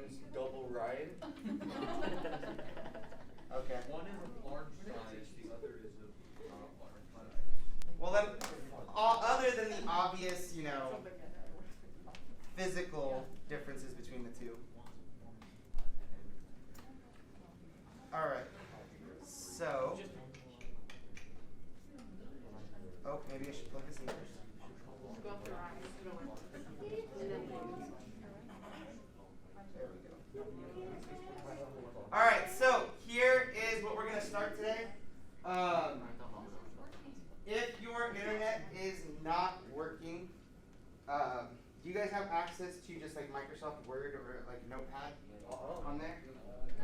friends double ride. Okay. One is of large size, the other is of large size. Well then, other than the obvious, physical differences between the two. All right. So. Oh, maybe I should plug this in first. Go up your eyes. There we go. All right, so here is what we're going to start today. If your internet is not working, do you guys have access to just like Microsoft Word or like Notepad on there?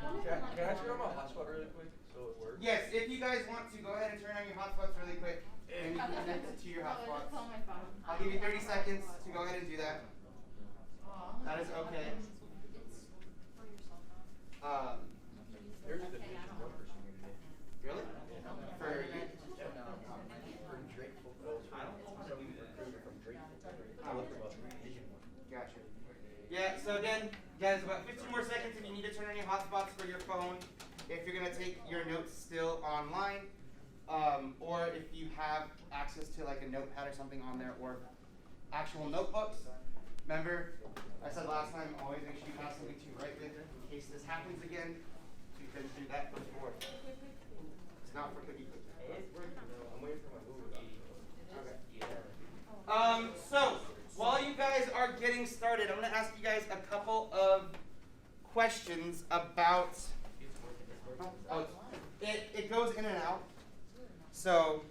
Can I turn on my hotspot really quick so it works? Yes, if you guys want to, go ahead and turn on your hotspots really quick, and you can connect it to your hotspots. I'll give you 30 seconds to go ahead and do that. That is okay. There's the vision one person here today. Really? For you? For Drake football. I don't know somebody recruiter from Drake football. I looked about vision one. Gotcha. Yeah, so again, guys, about 15 more seconds if you need to turn on your hotspots for your phone, if you're going to take your notes still online, or if you have access to like a notepad or something on there, or actual notebooks. Remember, I said last time, always make sure you have something to write with in case this happens again. We've been through that before. It's not for cookie cookie. It's working though. I'm waiting for my Uber. Okay. So, while you guys are getting started, I'm going to ask you guys a couple of questions about. Oh, it goes in and out. So,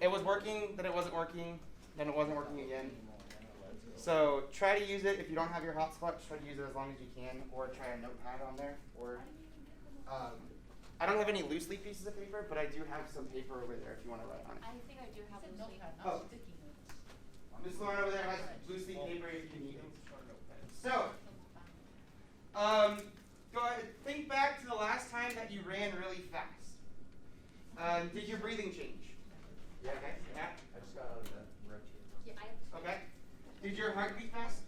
it was working, then it wasn't working, then it wasn't working again. So, try to use it. If you don't have your hotspot, try to use it as long as you can, or try a notepad on there. Or I don't have any loose leaf pieces of paper, but I do have some paper over there if you want to write on it. I think I do have a notepad. Oh. Miss Lauren over there has loose leaf paper if you need it. So, go ahead. Think back to the last time that you ran really fast. Did your breathing change? Yeah. Okay. Yeah. I just got out of that rep. Yeah, Okay. Did your heart beat fast?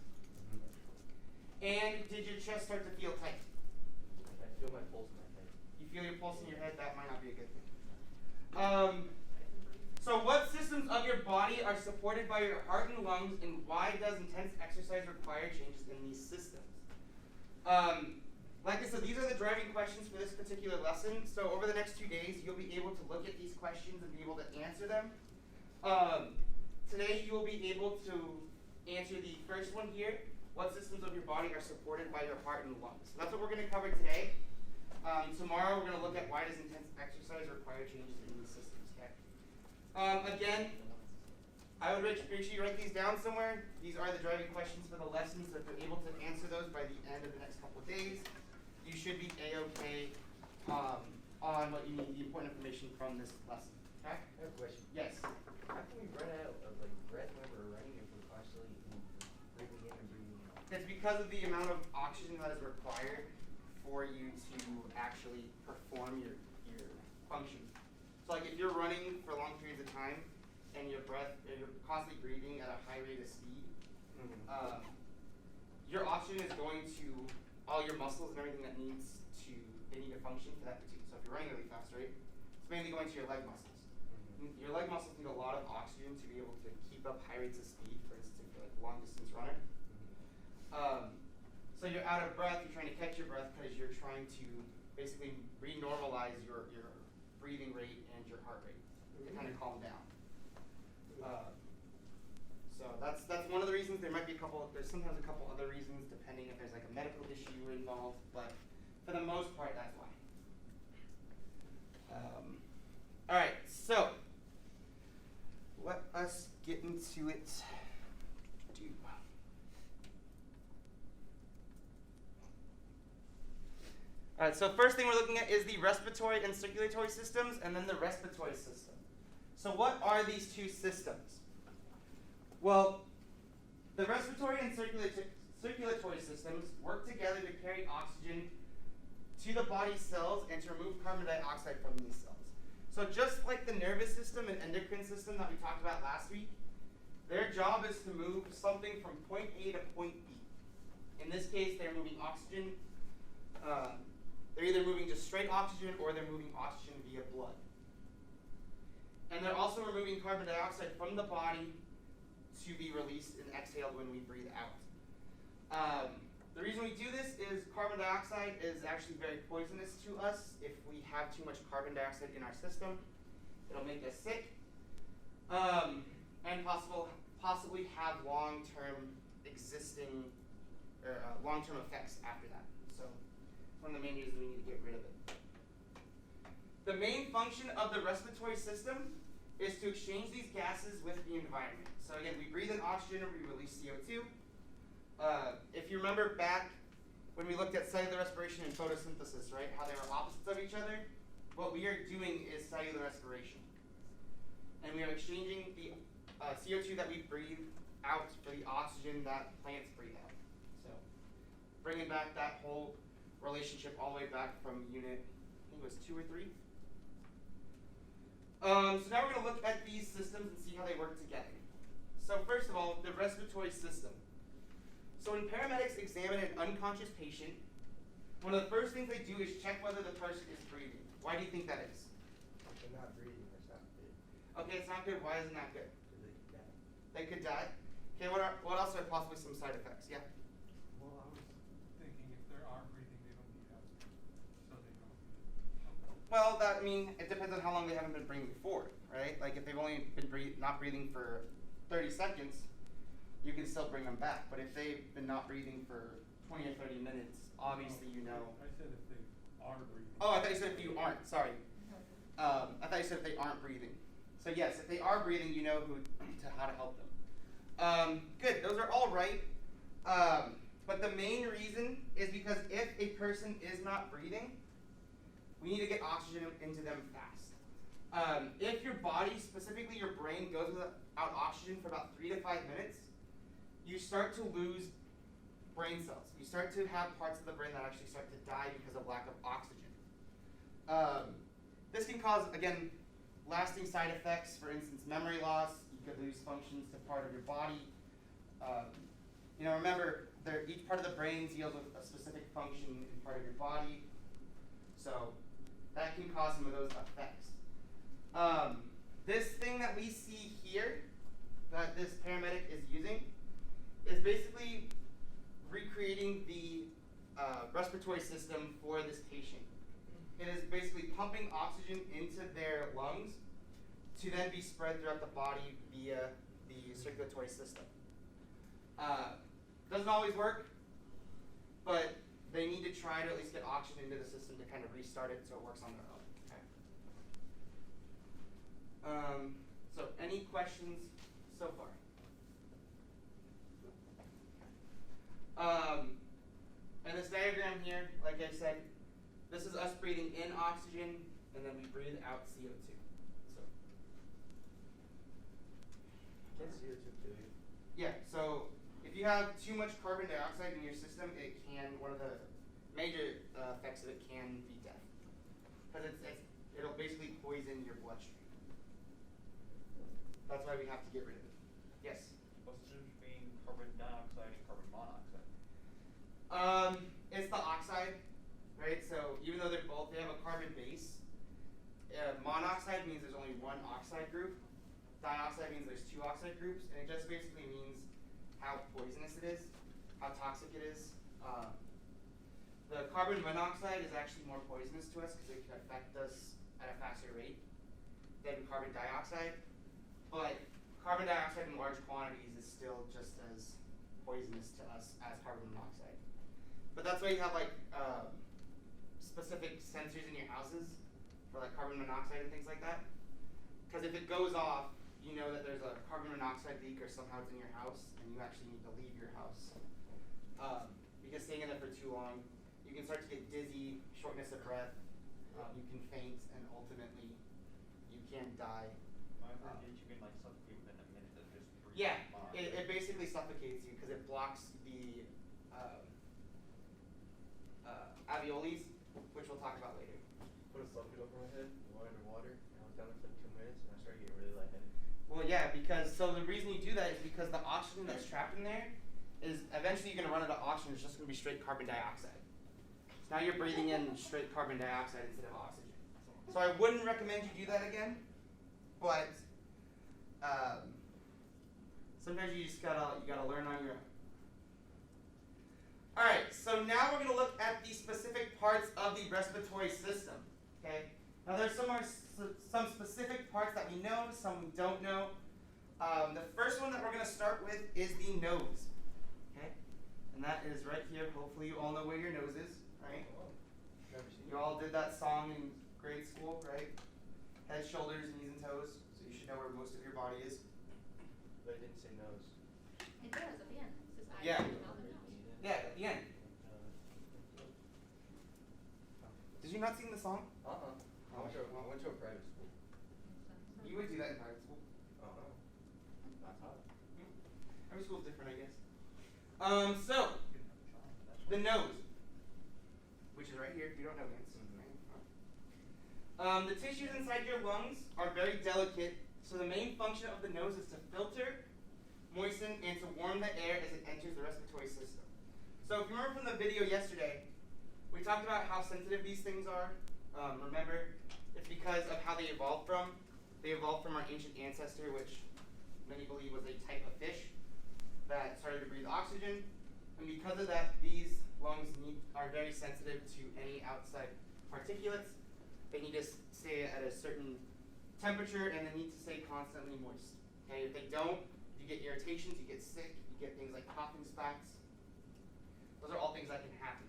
And did your chest start to feel tight? I feel my pulse in my head. You feel your pulse in your head? That might not be a good thing. So what systems of your body are supported by your heart and lungs, and why does intense exercise require changes in these systems? Like I said, these are the driving questions for this particular lesson. So over the next 2 days, you'll be able to look at these questions and be able to answer them. Today, you will be able to answer the first one here. What systems of your body are supported by your heart and lungs? So that's what we're going to cover today. Tomorrow, we're going to look at why does intense exercise require changes in these systems. Okay. Again, I would make sure you write these down somewhere. These are the driving questions for the lesson, so if you're able to answer those by the end of the next couple of days, you should be A-okay on what you need, the important information from this lesson. Okay? I have a question. Yes? How can we run out of like breath when we're running if we're constantly breathing in and breathing out? It's because of the amount of oxygen that is required for you to actually perform your function. So like if you're running for long periods of time and you're constantly breathing at a high rate of speed, your oxygen is going to all your muscles and everything that need to function for that particular. So if you're running really fast, right, it's mainly going to your leg muscles. Your leg muscles need a lot of oxygen to be able to keep up high rates of speed, for instance, for like a long distance runner. So you're out of breath, you're trying to catch your breath because you're trying to basically re-normalize your breathing rate and your heart rate to kind of calm down. So that's one of the reasons. There might be there's sometimes a couple other reasons depending if there's like a medical issue involved, but for the most part, that's why. All right, so let us get into it. All right, so first thing we're looking at is the respiratory and circulatory systems, and then the respiratory system. So what are these two systems? Well, the respiratory and circulatory systems work together to carry oxygen to the body's cells and to remove carbon dioxide from these cells. So just like the nervous system and endocrine system that we talked about last week, their job is to move something from point A to point B. In this case, they're moving oxygen They're either moving just straight oxygen or they're moving oxygen via blood. And they're also removing carbon dioxide from the body to be released and exhaled when we breathe out. The reason we do this is carbon dioxide is actually very poisonous to us. If we have too much carbon dioxide in our system, it'll make us sick, and possibly have long-term existing or long-term effects after that. So one of the main reasons we need to get rid of it. The main function of the respiratory system is to exchange these gases with the environment. So again, we breathe in oxygen and we release CO2. If you remember back when we looked at cellular respiration and photosynthesis, right, how they were opposites of each other, what we are doing is cellular respiration. And we are exchanging the CO2 that we breathe out for the oxygen that plants breathe out. So bringing back that whole relationship all the way back from unit, I think it was 2 or 3. So now we're going to look at these systems and see how they work together. So first of all, the respiratory system. So when paramedics examine an unconscious patient, one of the first things they do is check whether the person is breathing. Why do you think that is? If they're not breathing, it's not good. Okay, it's not good. Why is it not good? Because they could die. They could die. Okay, what else are possibly some side effects? Yeah. Well, I was thinking if they are breathing, they don't need help, so they don't. Well, it depends on how long they haven't been breathing before, right? Like if they've only been not breathing for 30 seconds, you can still bring them back. But if they've been not breathing for 20 or 30 minutes, obviously you know. I said if they are breathing. Oh, I thought you said if you aren't. Sorry. I thought you said if they aren't breathing. So yes, if they are breathing, you know how to help them. Good. Those are all right. But the main reason is because if a person is not breathing, we need to get oxygen into them fast. If your body, specifically your brain, goes without oxygen for about 3 to 5 minutes, you start to lose brain cells. You start to have parts of the brain that actually start to die because of lack of oxygen. This can cause, again, lasting side effects. For instance, memory loss. You could lose functions to part of your body. Remember, each part of the brain deals with a specific function in part of your body. So that can cause some of those effects. This thing that we see here, that this paramedic is using, is basically recreating the respiratory system for this patient. It is basically pumping oxygen into their lungs to then be spread throughout the body via the circulatory system. Doesn't always work, but they need to try to at least get oxygen into the system to kind of restart it so it works on their own. Okay. So any questions so far? And this diagram here, like I said, this is us breathing in oxygen, and then we breathe out CO2. So. Can CO2 kill you? Yeah. So if you have too much carbon dioxide in your system, one of the major effects of it can be death, because it'll basically poison your bloodstream. That's why we have to get rid of it. Yes. What's the difference between carbon dioxide and carbon monoxide? It's the oxide, right? So even though they have a carbon base, monoxide means there's only one oxide group. Dioxide means there's 2 oxide groups, and it just basically means how poisonous it is, how toxic it is. The carbon monoxide is actually more poisonous to us because it can affect us at a faster rate than carbon dioxide. But carbon dioxide in large quantities is still just as poisonous to us as carbon monoxide. But that's why you have specific sensors in your houses for like carbon monoxide and things like that. Because if it goes off, you know that there's a carbon monoxide leak or somehow it's in your house, and you actually need to leave your house. Because staying in there for too long, you can start to get dizzy, shortness of breath, you can faint, and ultimately you can die. I've heard that you can suffocate within a minute of just breathing. Yeah, it basically suffocates you because it blocks the alveoles, which we'll talk about later. Put a bucket over my head, water to water, and I was down for 2 minutes, and I started getting really lightheaded. Well, yeah, so the reason you do that is because the oxygen that's trapped in there is eventually you're going to run out of oxygen. It's just going to be straight carbon dioxide. Now you're breathing in straight carbon dioxide instead of oxygen. So I wouldn't recommend you do that again, but sometimes you just gotta learn on your own. All right, so now we're gonna look at the specific parts of the respiratory system. Okay. Now there's some specific parts that we know, some we don't know. The first one that we're gonna start with is the nose. Okay, and that is right here. Hopefully you all know where your nose is, right? Never seen You all did that song in grade school, right? Head, shoulders, knees, and toes. So you should know where most of your body is. But it didn't say nose. It does at the end. It says I Yeah. mouth and nose. Yeah, at the end. Did you not sing the song? I went to a private school. You would do that in private school. That's hot. Every school's different, I guess. So the nose, which is right here. If you don't know, Vince. The tissues inside your lungs are very delicate, so the main function of the nose is to filter, moisten, and to warm the air as it enters the respiratory system. So if you remember from the video yesterday, we talked about how sensitive these things are. Remember, it's because of how they evolved from. They evolved from our ancient ancestor, which many believe was a type of fish that started to breathe oxygen. And because of that, these lungs are very sensitive to any outside particulates. They need to stay at a certain temperature, and they need to stay constantly moist. Okay, if they don't, you get irritations, you get sick, you get things like coughing spats. Those are all things that can happen.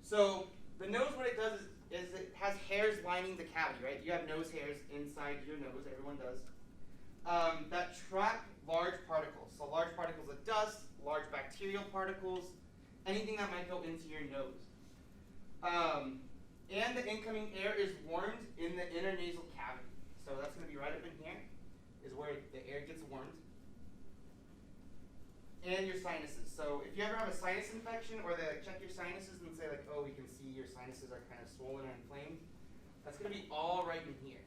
So the nose, what it does is it has hairs lining the cavity, right? You have nose hairs inside your nose, everyone does, that trap large particles. So large particles of dust, large bacterial particles, anything that might go into your nose. And the incoming air is warmed in the inner nasal cavity. So that's going to be right up in here, is where the air gets warmed. And your sinuses. So if you ever have a sinus infection, or they check your sinuses and say like, oh, we can see your sinuses are kind of swollen and inflamed, that's going to be all right in here.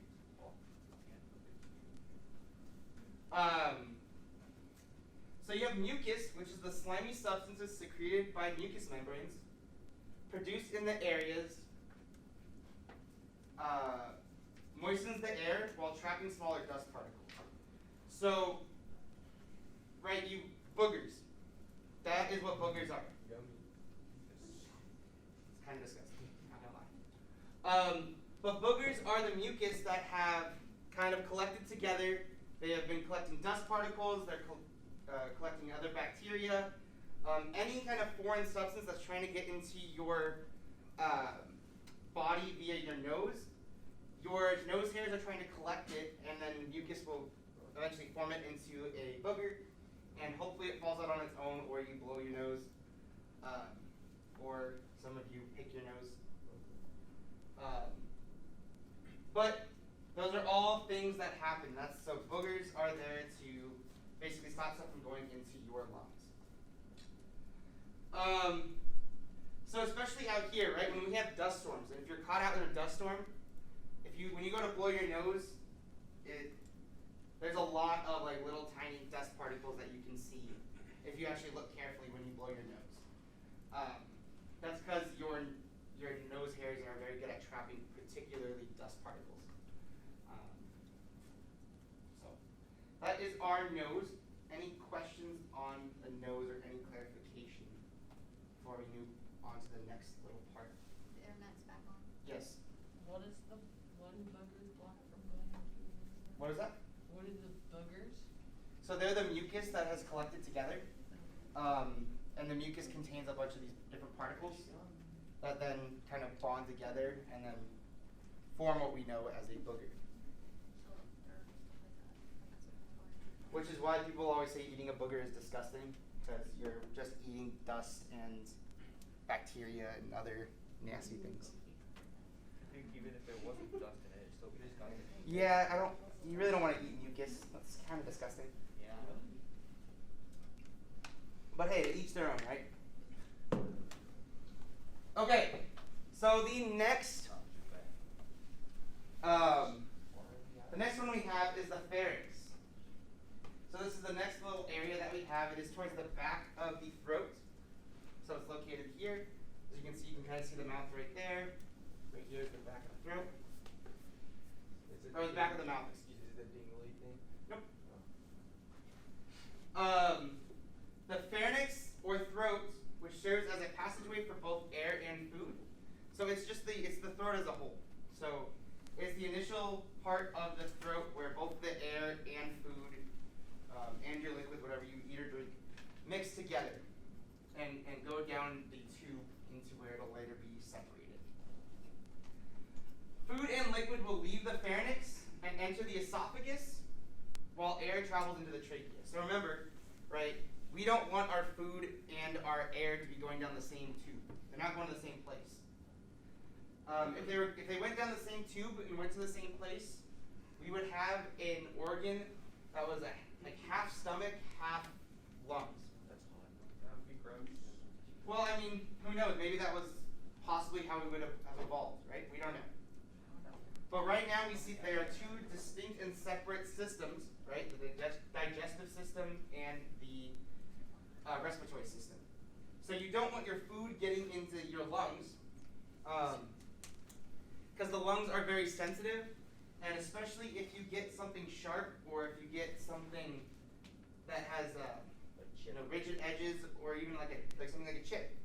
So you have mucus, which is the slimy substances secreted by mucous membranes, produced in the areas, moistens the air while trapping smaller dust particles. So, right, you boogers. That is what boogers are. Yummy. It's kind of disgusting, not gonna lie. But boogers are the mucus that have kind of collected together. They have been collecting dust particles, they're collecting other bacteria, any kind of foreign substance that's trying to get into your body via your nose. Your nose hairs are trying to collect it, and then mucus will eventually form it into a booger, and hopefully it falls out on its own, or you blow your nose, or some of you pick your nose. But those are all things that happen. So boogers are there to basically stop stuff from going into your lungs. So especially out here, right, when we have dust storms, and if you're caught out in a dust storm, when you go to blow your nose, there's a lot of like little tiny dust particles that you can see if you actually look carefully when you blow your nose. That's because your nose hairs are very good at trapping particularly dust particles. So that is our nose. Any questions on the nose or any clarification before we move on to the next little part? The internet's back on. Yes. What is the one booger block from going into? What is that? What are the boogers? So they're the mucus that has collected together, and the mucus contains a bunch of these different particles that then kind of bond together and then form what we know as a booger. Which is why people always say eating a booger is disgusting, because you're just eating dust and bacteria and other nasty things. I think even if it wasn't dust in it, it'd still be disgusting. Yeah, you really don't want to eat mucus. That's kind of disgusting. Yeah. But hey, to each their own, right? Okay, so the next one we have is the pharynx. So this is the next little area that we have. It is towards the back of the throat. So it's located here. As you can see or the back of the mouth, excuse me. Is it the dingly thing? Nope. Oh. The pharynx or throat, which serves as a passageway for both air and food. So it's the throat as a whole. So it's the initial part of the throat where both the air and food and your liquid, whatever you eat or drink, mix together and go down the tube into where it'll later be separated. Food and liquid will leave the pharynx and enter the esophagus while air travels into the trachea. So remember, right, we don't want our food and our air to be going down the same tube. They're not going to the same place. If they went down the same tube and went to the same place, we would have an organ that was like half stomach, half lungs. That's hot. That would be gross. Well, I mean, who knows? Maybe that was possibly how we would have evolved, right? We don't know. But right now we see there are two distinct and separate systems, right? The digestive system and the respiratory system. So you don't want your food getting into your lungs, because the lungs are very sensitive, and especially if you get something sharp or if you get something that has rigid edges or even like something like a chip.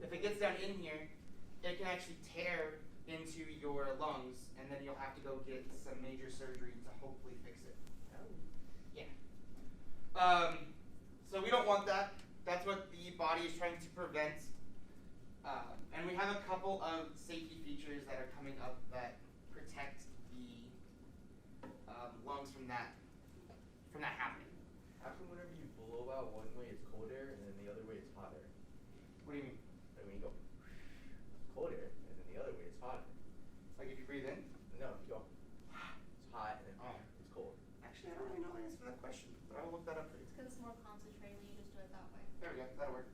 If it gets down in here, it can actually tear into your lungs, and then you'll have to go get some major surgery to hopefully fix it. Yeah. So we don't want that. That's what the body is trying to prevent. And we have a couple of safety features that are coming up that protect the lungs from that happening. How come whenever you blow out one way it's cold air and then the other way it's hot air? What do you mean? Like when you go cold air and then the other way it's hot air. Like if you breathe in? No, if you go it's hot and then it's cold. Actually, I don't really know the answer to that question, but I will look that up for you. It's because it's more concentrated when you just do it that way. There we go. That'll work.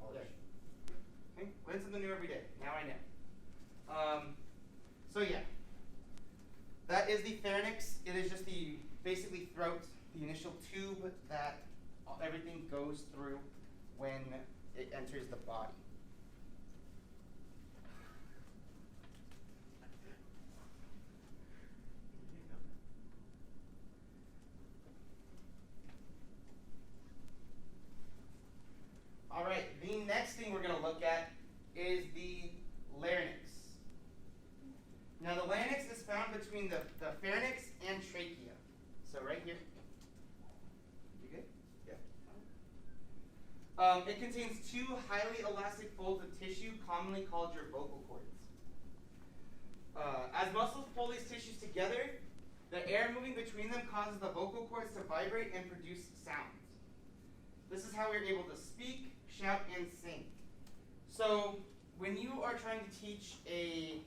Knowledge. Okay, learn something new every day. Now I know. So yeah, that is the pharynx. It is just the basically throat, the initial tube that everything goes through when it enters the body. All right, the next thing we're going to look at is the larynx. Now the larynx is found between the pharynx and trachea. So right here. You good? Yeah. It contains two highly elastic folds of tissue commonly called your vocal cords. As muscles pull these tissues together, the air moving between them causes the vocal cords to vibrate and produce sounds. This is how we're able to speak, shout, and sing. So when you are trying to teach a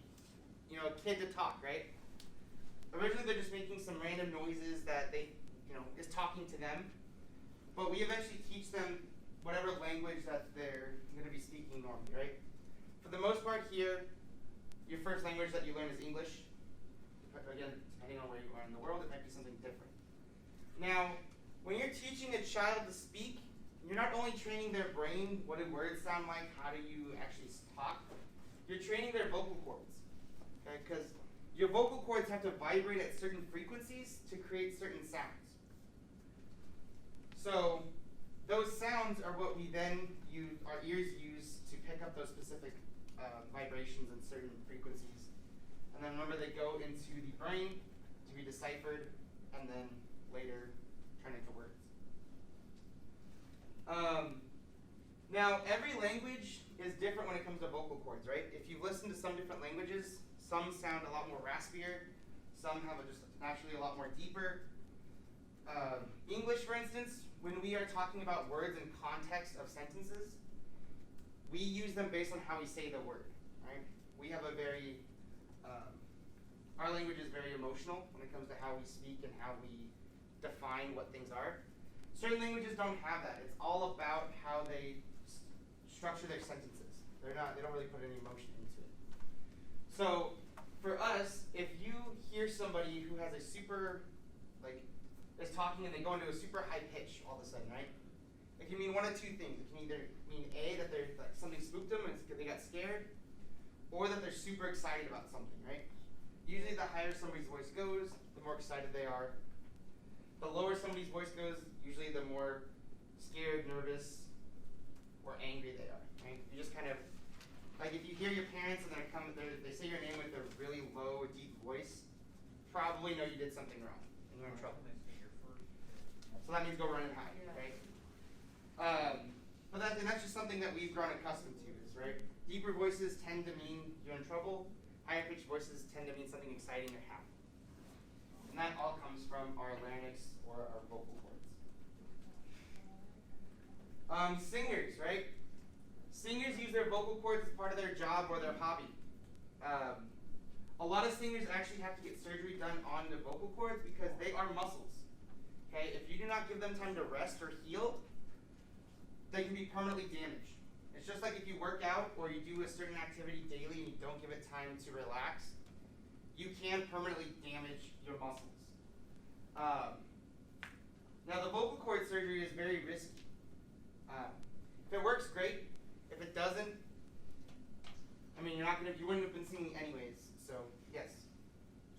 kid to talk, right? Originally they're just making some random noises that is talking to them. But we eventually teach them whatever language that they're going to be speaking normally, right? For the most part here, your first language that you learn is English. Again, depending on where you are in the world, it might be something different. Now, when you're teaching a child to speak, you're not only training their brain, what do words sound like, how do you actually talk, you're training their vocal cords. Okay? Because your vocal cords have to vibrate at certain frequencies to create certain sounds. So those sounds are what we then our ears use to pick up those specific vibrations and certain frequencies. And then remember, they go into the brain to be deciphered and then later turn into words. Now, every language is different when it comes to vocal cords, right? If you listen to some different languages, some sound a lot more raspier, some have just naturally a lot more deeper. English, for instance, when we are talking about words in context of sentences, we use them based on how we say the word, right? We have a very, our language is very emotional when it comes to how we speak and how we define what things are. Certain languages don't have that. It's all about how they structure their sentences. They don't really put any emotion into it. So for us, if you hear somebody who has a super, is talking and they go into a super high pitch all of a sudden, right? It can mean one of two things. It can either mean A, that they're something spooked them and they got scared, or that they're super excited about something, right? Usually the higher somebody's voice goes, the more excited they are. The lower somebody's voice goes, usually the more scared, nervous, or angry they are. Right? You just kind of, like if you hear your parents and they say your name with a really low, deep voice, probably know you did something wrong and you're in trouble. So that means go run and hide, right? But that's just something that we've grown accustomed to, is right. Deeper voices tend to mean you're in trouble. Higher pitched voices tend to mean something exciting or happy. And that all comes from our larynx or our vocal cords. Singers, right? Singers use their vocal cords as part of their job or their hobby. A lot of singers actually have to get surgery done on the vocal cords because they are muscles. Okay, if you do not give them time to rest or heal, they can be permanently damaged. It's just like if you work out or you do a certain activity daily and you don't give it time to relax, you can permanently damage your muscles. Now the vocal cord surgery is very risky. If it works, great. If it doesn't, I mean, you wouldn't have been singing anyways. So yes.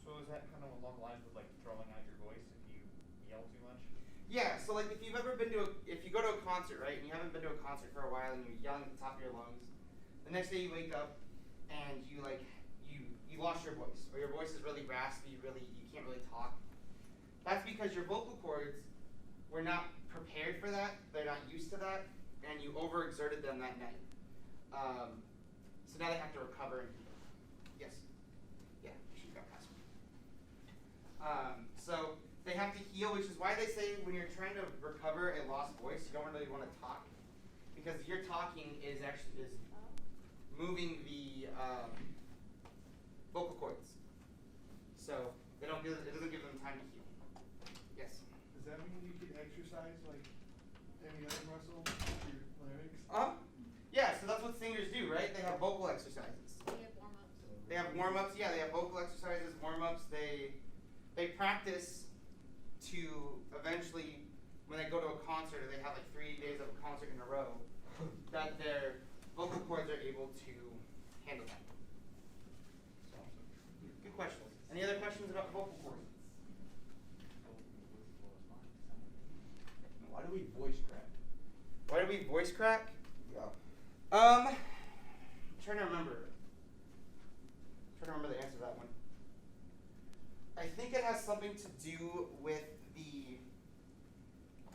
So is that kind of along the lines of like throwing out your voice if you yell too much? Yeah, so like if you go to a concert, right, and you haven't been to a concert for a while and you're yelling at the top of your lungs, the next day you wake up and you lost your voice, or your voice is really raspy, you can't really talk. That's because your vocal cords were not prepared for that, they're not used to that, and you overexerted them that night. So now they have to recover and heal. Yes? Yeah, you got past me. So they have to heal, which is why they say when you're trying to recover a lost voice, you don't really want to talk, because your talking is moving the vocal cords. So it doesn't give them time to heal. Yes. Does that mean you can exercise like any other muscle, your larynx? Yeah. So that's what singers do, right? They have vocal exercises. We have warm-ups. They have warm-ups. Yeah, they have vocal exercises, warm-ups. They practice to eventually, when they go to a concert, or they have like 3 days of a concert in a row, that their vocal cords are able to handle that. So, good questions. Any other questions about vocal cords? Why do we voice crack? Why do we voice crack? Yeah. I'm trying to remember the answer to that one. I think it has something to do with the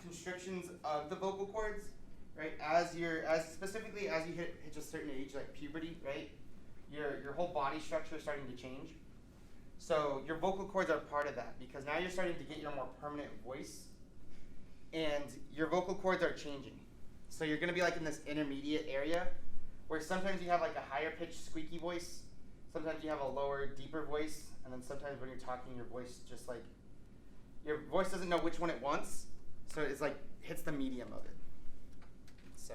constrictions of the vocal cords, right? Specifically as you hit a certain age, like puberty, right? Your whole body structure is starting to change. So your vocal cords are part of that, because now you're starting to get your more permanent voice, and your vocal cords are changing. So you're going to be like in this intermediate area where sometimes you have like a higher pitched squeaky voice, sometimes you have a lower, deeper voice, and then sometimes when you're talking, your voice doesn't know which one it wants, so it's like hits the medium of it. So.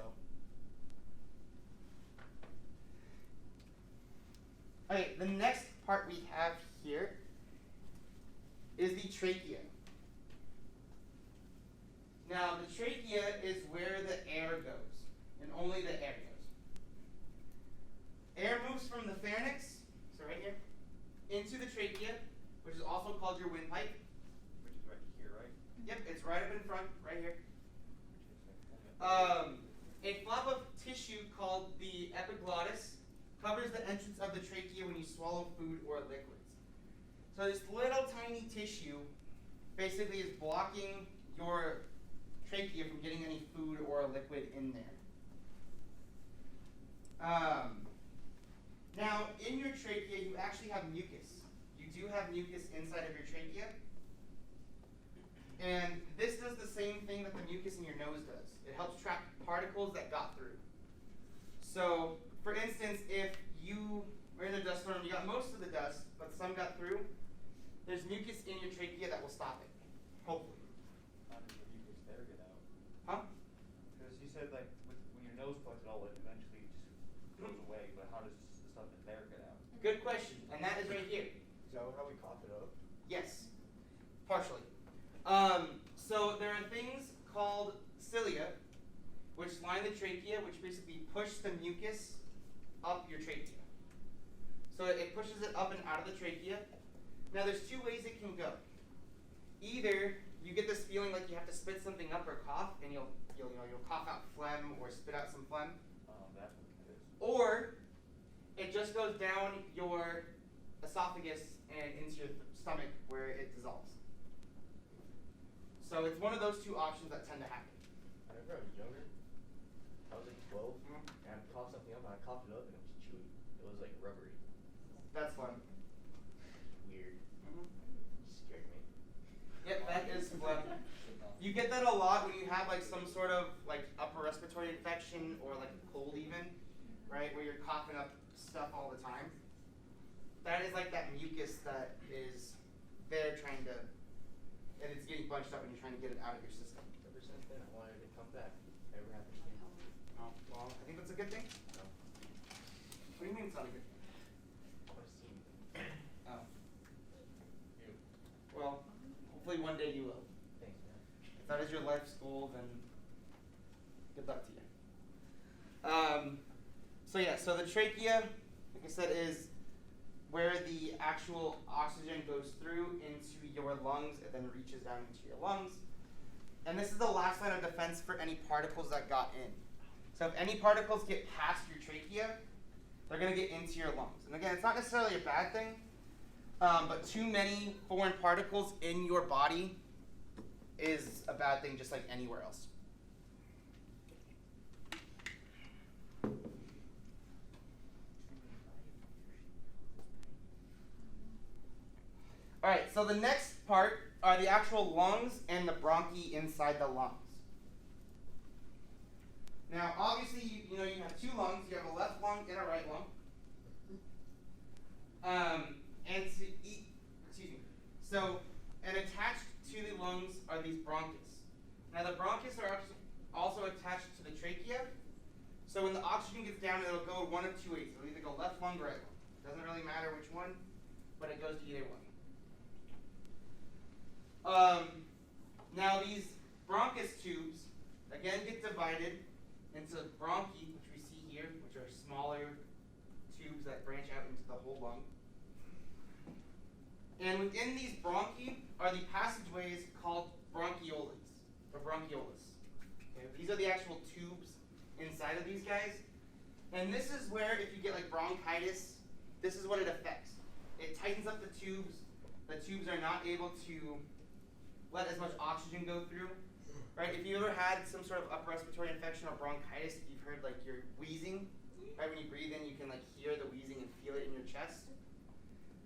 Okay, the next part we have here is the trachea. Now, the trachea is where the air goes, and only the air goes. Air moves from the pharynx, so right here, into the trachea, which is also called your windpipe. Which is right here, right? Yep, it's right up in front, right here. A flap of tissue called the epiglottis covers the entrance of the trachea when you swallow food or liquids. So this little tiny tissue basically is blocking your trachea from getting any food or liquid in there. Now, in your trachea, you actually have mucus. You do have mucus inside of your trachea. And this does the same thing that the mucus in your nose does. It helps trap particles that got through. So, for instance, if you were in a dust storm and you got most of the dust, but some got through, there's mucus in your trachea that will stop it, hopefully. How does the mucus there get out? Huh? Because you said like when your nose plugs it all, it eventually just goes away, but how does the stuff in there get out? Good question, and that is right here. Is that how we cough it up? Yes, partially. So there are things called cilia, which line the trachea, which basically push the mucus up your trachea. So it pushes it up and out of the trachea, Now there's two ways it can go. Either you get this feeling like you have to spit something up or cough, and you'll cough out phlegm or spit out some phlegm. That's what it is. Or it just goes down your esophagus and into your stomach where it dissolves. So it's one of those two options that tend to happen. I remember I was younger. I was like 12, Mhm. and I coughed something up, and I coughed it up, and it was chewy. It was like rubbery. That's fun. Weird. Mhm. Scared me. Yep, that is phlegm. You get that a lot when you have like some sort of like upper respiratory infection or like a cold even, right? Where you're coughing up stuff all the time. That is like that mucus that is there trying to, and it's getting bunched up and you're trying to get it out of your system. Ever since then, I wanted to come back. Never happened to me. Oh, well, I think that's a good thing. No. What do you mean it's not a good thing? I want to see you. Oh, You. well, hopefully one day you will. Thanks, man. If that is your life's goal, then good luck to you. So yeah, so the trachea, like I said, is where the actual oxygen goes through into your lungs and then reaches down into your lungs. And this is the last line of defense for any particles that got in. So if any particles get past your trachea, they're going to get into your lungs. And again, it's not necessarily a bad thing, but too many foreign particles in your body is a bad thing, just like anywhere else. All right, so the next part are the actual lungs and the bronchi inside the lungs. Now, obviously, you have two lungs. You have a left lung and a right lung. And attached to the lungs are these bronchus. Now, the bronchus are also attached to the trachea. So when the oxygen gets down, it'll go one of two ways. It'll either go left lung or right lung. Doesn't really matter which one, but it goes to either one. Now these bronchus tubes, again, get divided into bronchi, which we see here, which are smaller tubes that branch out into the whole lung. And within these bronchi are the passageways called bronchioles, or bronchioles. Okay, these are the actual tubes inside of these guys. And this is where, if you get like bronchitis, this is what it affects. It tightens up the tubes. The tubes are not able to let as much oxygen go through. Right? If you ever had some sort of upper respiratory infection or bronchitis, if you've heard like you're wheezing, right? When you breathe in, you can like hear the wheezing and feel it in your chest.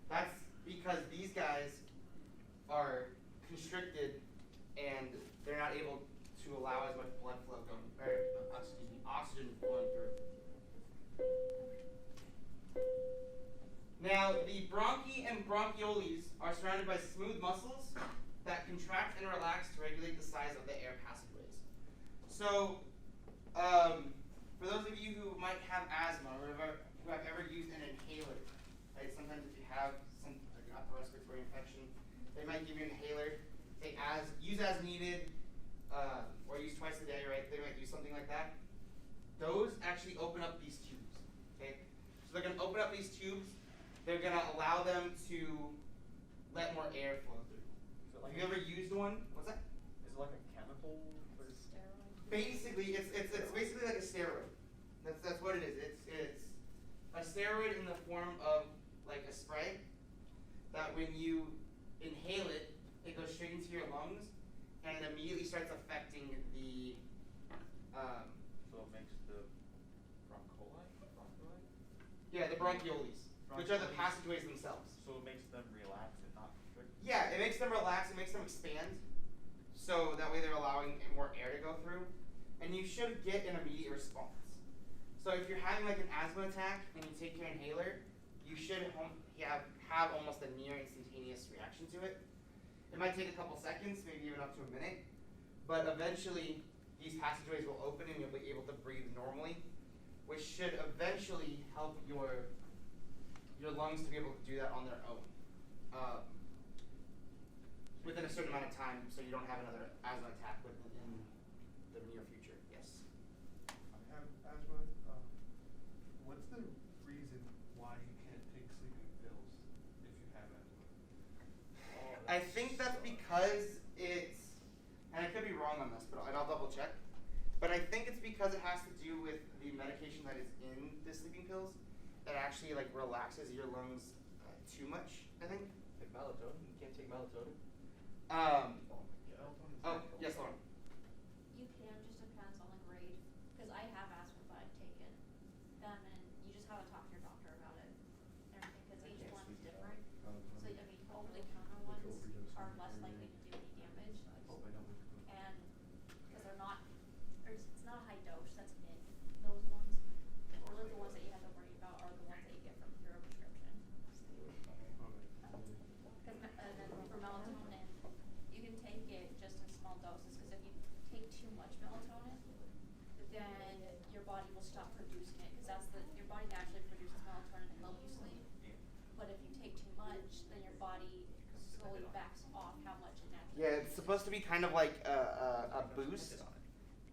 That's because these guys are constricted and they're not able to allow as much blood flow going, or oxygen flowing through. Now, the bronchi and bronchioles are surrounded by smooth muscles that contract and relax to regulate the size of the air passageways. So, for those of you who might have asthma or who have ever used an inhaler, right? Sometimes if you have some like upper respiratory infection, they might give you an inhaler. Use as needed, or use twice a day, right? They might do something like that. Those actually open up these tubes. Okay, so they're going to open up these tubes. They're going to allow them to let more air flow through. Like Have you ever used one? What's that? Is it like a chemical? Basically, it's basically like a steroid. That's what it is. It's a steroid in the form of like a spray that when you inhale it, it goes straight into your lungs and it immediately starts affecting the. So it makes the bronchi? Yeah, the bronchioles, which are the passageways themselves. So it makes them relax and not constrict? Yeah, it makes them relax, it makes them expand, so that way they're allowing more air to go through, and you should get an immediate response. So if you're having like an asthma attack and you take your inhaler, you should have almost a near instantaneous reaction to it. It might take a couple seconds, maybe even up to a minute, but eventually these passageways will open and you'll be able to breathe normally, which should eventually help your lungs to be able to do that on their own within a certain amount of time, so you don't have another asthma attack within the near future. Yes. I have asthma. What's the reason why you can't take sleeping pills if you have asthma? is in the sleeping pills, it actually like relaxes your lungs too much, I think. Like melatonin? You can't take melatonin? Oh, yes, Lauren. You can, just depends on the grade. Because I have asthma, but I've taken them, and you just have to talk to your doctor about it. And everything, because each one's different. So, I mean, over the counter ones are less likely to do any damage. And because they're not, or it's not a high dose that's in those ones. Really, the ones that you have to worry about are the ones that you get from your prescription. Because and then for melatonin, you can take it just in small doses. Because if you take too much melatonin, then your body will stop producing it. Because your body naturally produces melatonin to help you sleep. But if you take too much, then your body slowly backs off how much it naturally. Yeah, it's supposed to be kind of like a boost,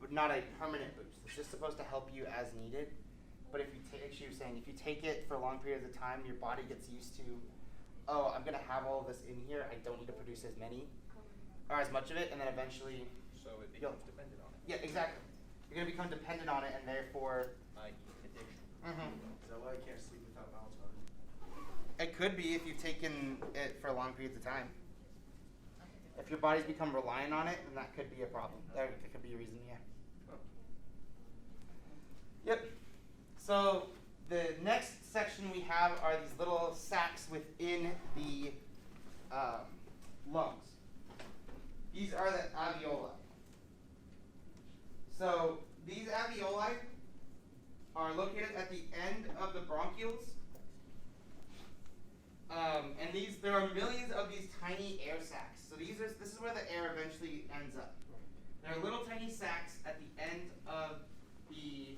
but not a permanent boost. It's just supposed to help you as needed. But if you take, she was saying, if you take it for long periods of time, your body gets used to, oh, I'm going to have all of this in here. I don't need to produce as many or as much of it. And then eventually. So it becomes dependent on it. Yeah, exactly. You're going to become dependent on it and therefore. I.e. addiction. Mm-hmm. Is that why I can't sleep without melatonin? It could be if you've taken it for long periods of time. If your body's become reliant on it, then that could be a problem. That could be a reason, yeah. Yep. So the next section we have are these little sacs within the lungs. These are the alveoli. So these alveoli are located at the end of the bronchioles. And there are millions of these tiny air sacs. So this is where the air eventually ends up. There are little tiny sacs at the end of the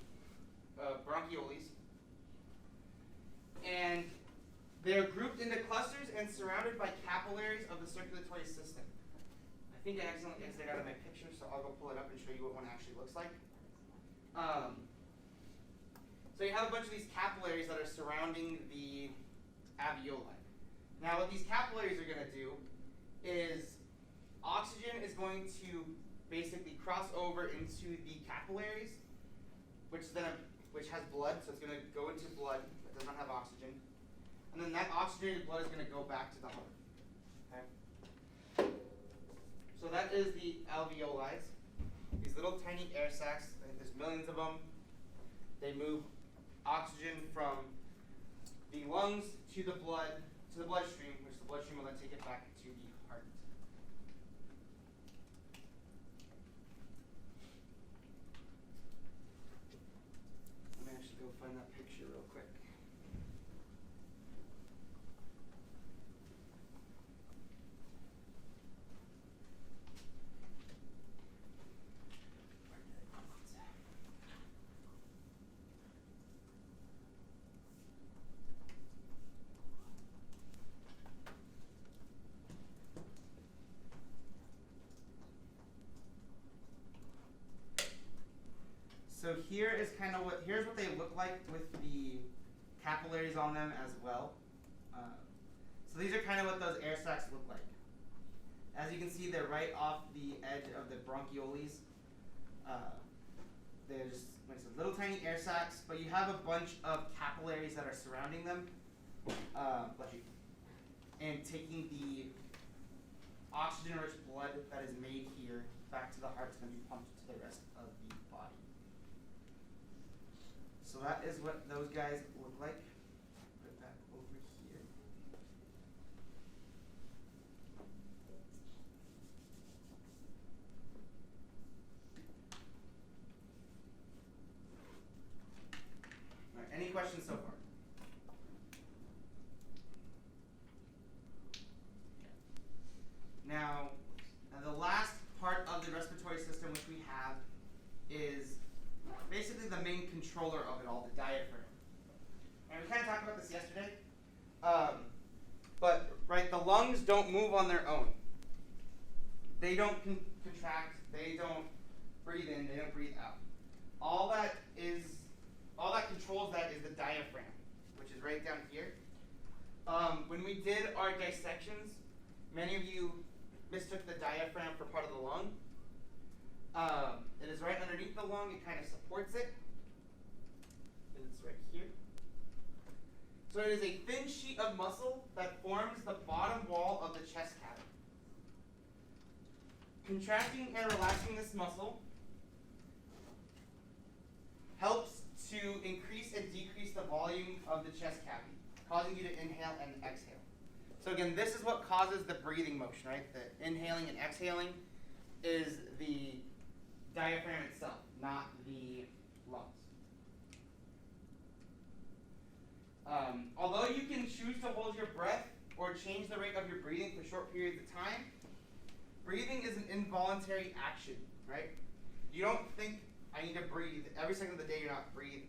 bronchioles. And they're grouped into clusters and surrounded by capillaries of the circulatory system. I think I accidentally exited out of my picture, so I'll go pull it up and show you what one actually looks like. So you have a bunch of these capillaries that are surrounding the alveoli. Now what these capillaries are going to do is oxygen is going to basically cross over into the capillaries, which has blood, so it's going to go into blood that does not have oxygen. And then that oxygenated blood is going to go back to the heart. Okay? So that is the alveoli. These little tiny air sacs, I think there's millions of them. They move oxygen from the lungs to the bloodstream, which the bloodstream will then take it back to the heart. Let me actually go find that picture real quick. So here's what they look like with the capillaries on them as well. So these are kind of what those air sacs look like. As you can see, they're right off the edge of the bronchioles. They're just like I said, little tiny air sacs, but you have a bunch of capillaries that are surrounding them. Bless you. And taking the oxygen-rich blood that is made here back to the heart is going to be pumped to the rest of the body. So that is what those guys look like. Put it back over here. All right, any questions so far? Now, the last part of the respiratory system which we have is basically the main controller of it all, the diaphragm. And we kind of talked about this yesterday. But the lungs don't move on their own. They don't contract. They don't breathe in. They don't breathe out. All that controls that is the diaphragm, which is right down here. When we did our dissections, many of you mistook the diaphragm for part of the lung. It is right underneath the lung. It kind of supports it. So it is a thin sheet of muscle that forms the bottom wall of the chest cavity. Contracting and relaxing this muscle helps to increase and decrease the volume of the chest cavity, causing you to inhale and exhale. So again, this is what causes the breathing motion, right? The inhaling and exhaling is the diaphragm itself, not the lungs. Although you can choose to hold your breath or change the rate of your breathing for short periods of time, breathing is an involuntary action, right? You don't think, I need to breathe. Every second of the day you're not breathe,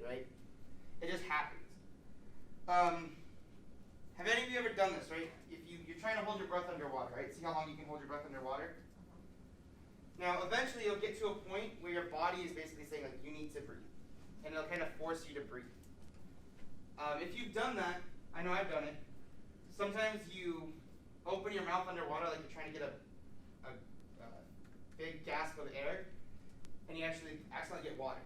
right? It just happens. Have any of you ever done this, right? If you're trying to hold your breath underwater, right? See how long you can hold your breath underwater? Now, eventually you'll get to a point where your body is basically saying, like, you need to breathe. And it'll kind of force you to breathe. If you've done that, I know I've done it. Sometimes you open your mouth underwater like you're trying to get a big gasp of air, and you actually accidentally get water,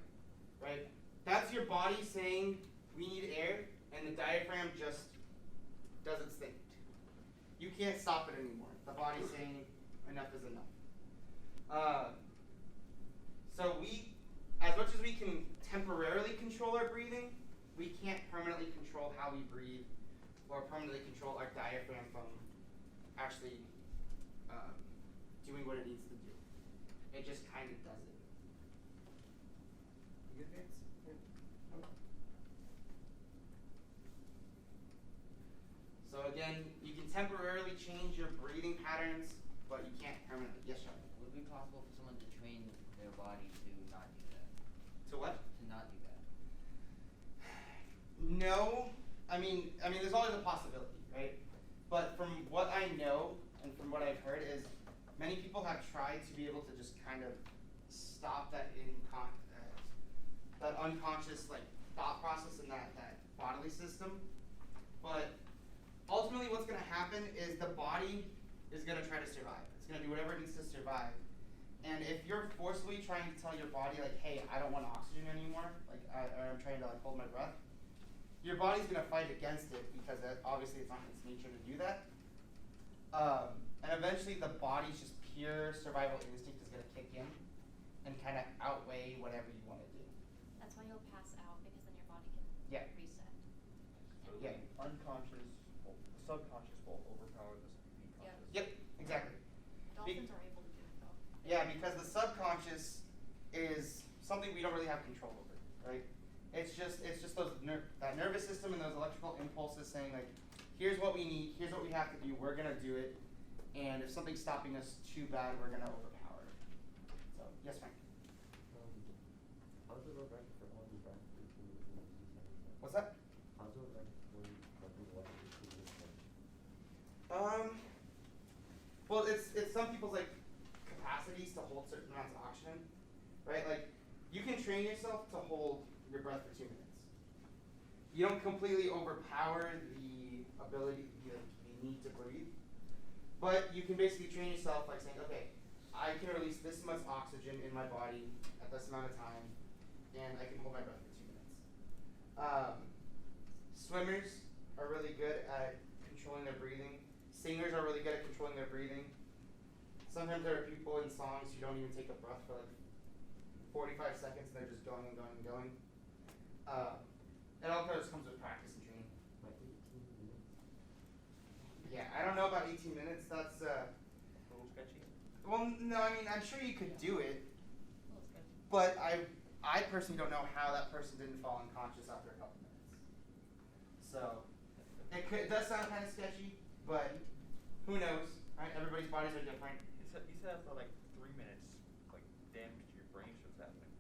right? That's your body saying, we need air, and the diaphragm just does its thing. You can't stop it anymore. The body's saying, enough is enough. So we, as much as we can temporarily control our breathing, we can't permanently control how we breathe or permanently control our diaphragm from actually doing what it needs to do. It just kind of does it. You good, Vince? Yeah. Okay. So again, you can temporarily change your breathing patterns, but you can't permanently. Yes, Sean? Would it be possible for someone to train their body to not do that? To what? To not do that. No, I mean, there's always a possibility, right? But from what I know and from what I've heard is, many people have tried to be able to just kind of stop that that unconscious like thought process and that bodily system. But ultimately, what's going to happen is the body is going to try to survive. It's going to do whatever it needs to survive. And if you're forcibly trying to tell your body like, hey, I don't want oxygen anymore, like or I'm trying to like hold my breath, your body's going to fight against it because obviously it's not in its nature to do that. And eventually the body's just pure survival instinct is going to kick in and kind of outweigh whatever you want to do. That's why you'll pass out, because then your body can Yeah. reset. So Yeah. the unconscious, the subconscious will overpower the conscious. Yep, exactly. Dolphins are able to do it though. Yeah, because the subconscious is something we don't really have control over, right? It's just those that nervous system and those electrical impulses saying like, here's what we need, here's what we have to do, we're gonna do it, and if something's stopping us too bad, we're gonna overpower it. So yes, Frank. How does it work for holding breath for 18 minutes and 60 seconds? What's that? How does it work for holding breath for 18 minutes? Well, it's some people's like capacities to hold certain amounts of oxygen, right? Like you can train yourself to hold your breath for 2 minutes. You don't completely overpower the ability, the need to breathe, but you can basically train yourself like saying, okay, I can release this much oxygen in my body at this amount of time, and I can hold my breath for 2 minutes. Swimmers are really good at controlling their breathing. Singers are really good at controlling their breathing. Sometimes there are people in songs who don't even take a breath for like 45 seconds and they're just going and going and going. It all just comes with practice and training. Like 18 minutes? Yeah, I don't know about 18 minutes. That's A little sketchy. well, no, I mean, I'm sure you could do it, A little sketchy. but I personally don't know how that person didn't fall unconscious after a couple minutes. So it does sound kind of sketchy, but who knows? Right? Everybody's bodies are different. You said after like 3 minutes, like damage to your brain starts happening.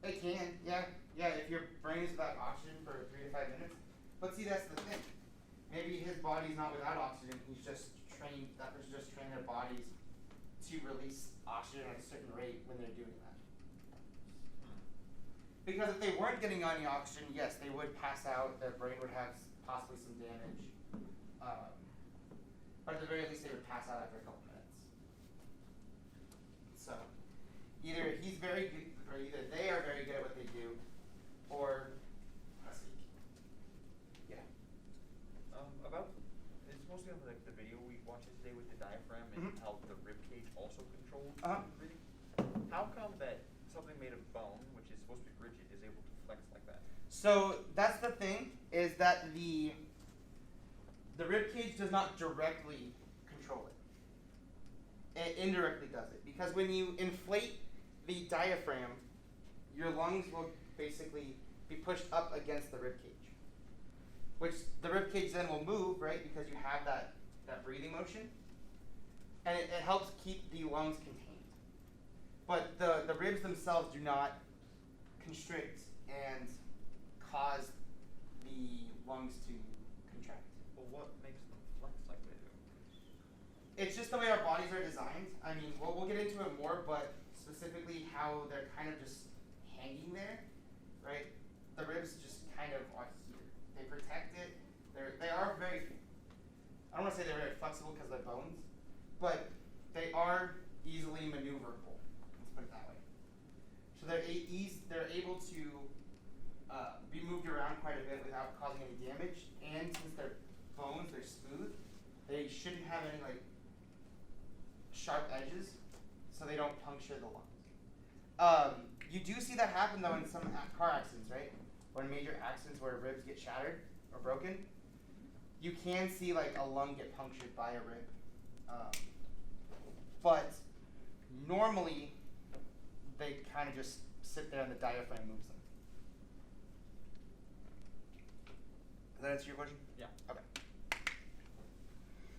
It can, yeah. Yeah, if your brain is without oxygen for 3 to 5 minutes. But see, that's the thing. Maybe his body's not without oxygen. He's just trained, that person's just trained their bodies to release oxygen at a certain rate when they're doing that. Because if they weren't getting any oxygen, yes, they would pass out. Their brain would have possibly some damage. But at the very least, they would pass out after a couple minutes. So, either he's very good, or either they are very good at what they do, or let's see. So that's the thing, is that the rib cage does not directly control it. It indirectly does it. Because when you inflate the diaphragm, your lungs will basically be pushed up against the rib cage. Which the rib cage then will move, right? Because you have that breathing motion. And it helps keep the lungs contained. But the ribs themselves do not constrict and cause the lungs to contract. Well, what makes them flex like they do? It's just the way our bodies are designed. I mean, we'll get into it more, but specifically how they're kind of just hanging there, right? The ribs just kind of are here. They protect it. They are very, I don't want to say they're very flexible because they're bones, but they are easily maneuverable. Let's put it that way. So they're able to be moved around quite a bit without causing any damage. And since they're bones, they're smooth, they shouldn't have any like sharp edges, so they don't puncture the lungs. You do see that happen though in some car accidents, right? Or in major accidents where ribs get shattered or broken, you can see like a lung get punctured by a rib. But normally, they kind of just sit there and the diaphragm moves them. Does that answer your question? Yeah. Okay.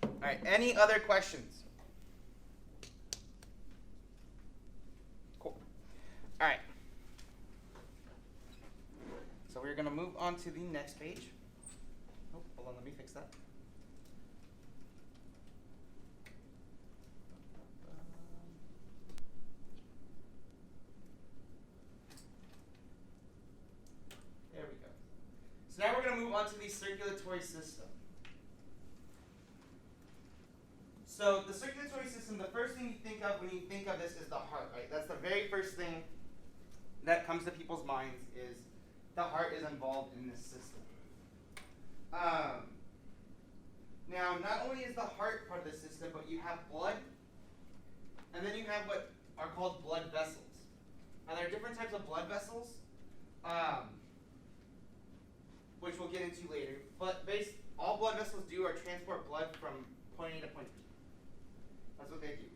All right. Any other questions? Cool. All right. So we're going to move on to the next page. Oh, hold on. Let me fix that. There we go. So now we're going to move on to the circulatory system. So the circulatory system, the first thing you think of when you think of this is the heart, right? That's the very first thing that comes to people's minds is the heart is involved in this system. Now, not only is the heart part of the system, but you have blood, and then you have what are called blood vessels. Now, there are different types of blood vessels, which we'll get into later. But all blood vessels do are transport blood from point A to point B. That's what they do.